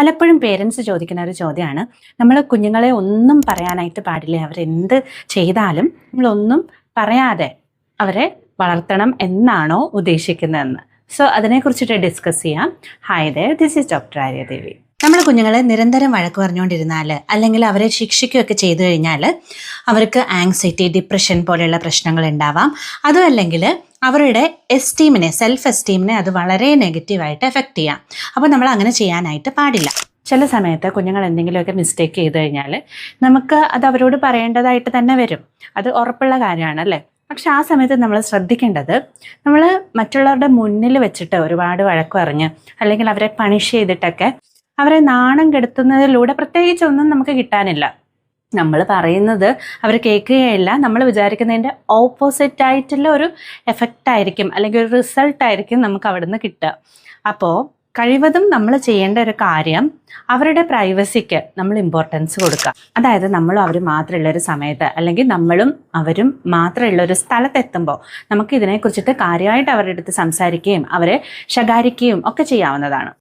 പലപ്പോഴും പേരൻസ് ചോദിക്കുന്ന ഒരു ചോദ്യമാണ്, നമ്മൾ കുഞ്ഞുങ്ങളെ ഒന്നും പറയാനായിട്ട് പാടില്ല, അവരെന്ത് ചെയ്താലും നമ്മളൊന്നും പറയാതെ അവരെ വളർത്തണം എന്നാണോ ഉദ്ദേശിക്കുന്നതെന്ന്. സോ അതിനെക്കുറിച്ചിട്ട് ഡിസ്കസ് ചെയ്യാം. Hi there, this is doctor Aryadevi. നമ്മൾ കുഞ്ഞുങ്ങളെ നിരന്തരം വഴക്ക് പറഞ്ഞുകൊണ്ടിരുന്നാൽ അല്ലെങ്കിൽ അവരെ ശിക്ഷിക്കുകയൊക്കെ ചെയ്തു കഴിഞ്ഞാൽ അവർക്ക് ആങ്സൈറ്റി, ഡിപ്രഷൻ പോലെയുള്ള പ്രശ്നങ്ങൾ ഉണ്ടാവാം. അതും അല്ലെങ്കിൽ അവരുടെ സെൽഫ് എസ്റ്റീമിനെ അത് വളരെ നെഗറ്റീവായിട്ട് എഫക്റ്റ് ചെയ്യാം. അപ്പോൾ നമ്മൾ അങ്ങനെ ചെയ്യാനായിട്ട് പാടില്ല. ചില സമയത്ത് കുഞ്ഞുങ്ങൾ എന്തെങ്കിലുമൊക്കെ മിസ്റ്റേക്ക് ചെയ്ത് കഴിഞ്ഞാൽ നമുക്ക് അത് അവരോട് പറയേണ്ടതായിട്ട് തന്നെ വരും. അത് ഉറപ്പുള്ള കാര്യമാണ് അല്ലേ? പക്ഷെ ആ സമയത്ത് നമ്മൾ ശ്രദ്ധിക്കേണ്ടത്, നമ്മൾ മറ്റുള്ളവരുടെ മുന്നിൽ വെച്ചിട്ട് ഒരുപാട് വഴക്ക് പറഞ്ഞ് അല്ലെങ്കിൽ അവരെ പണിഷ് ചെയ്തിട്ടൊക്കെ അവരെ നാണം കെടുത്തുന്നതിലൂടെ പ്രത്യേകിച്ചൊന്നും നമുക്ക് കിട്ടാനില്ല. നമ്മൾ പറയുന്നത് അവർ കേൾക്കുകയില്ല, നമ്മൾ വിചാരിക്കുന്നതിൻ്റെ ഓപ്പോസിറ്റ് ആയിട്ടുള്ള ഒരു എഫക്റ്റ് ആയിരിക്കും അല്ലെങ്കിൽ ഒരു റിസൾട്ടായിരിക്കും നമുക്ക് അവിടെ നിന്ന് കിട്ടുക. അപ്പോൾ കഴിവതും നമ്മൾ ചെയ്യേണ്ട ഒരു കാര്യം, അവരുടെ പ്രൈവസിക്ക് നമ്മൾ ഇമ്പോർട്ടൻസ് കൊടുക്കുക. അതായത് നമ്മളും അവരും മാത്രമുള്ളൊരു സമയത്ത് അല്ലെങ്കിൽ നമ്മളും അവരും മാത്രമുള്ളൊരു സ്ഥലത്തെത്തുമ്പോൾ നമുക്ക് ഇതിനെക്കുറിച്ചിട്ട് കാര്യമായിട്ട് അവരുടെ അടുത്ത് സംസാരിക്കുകയും അവരെ ശകാരിക്കുകയും ഒക്കെ ചെയ്യാവുന്നതാണ്.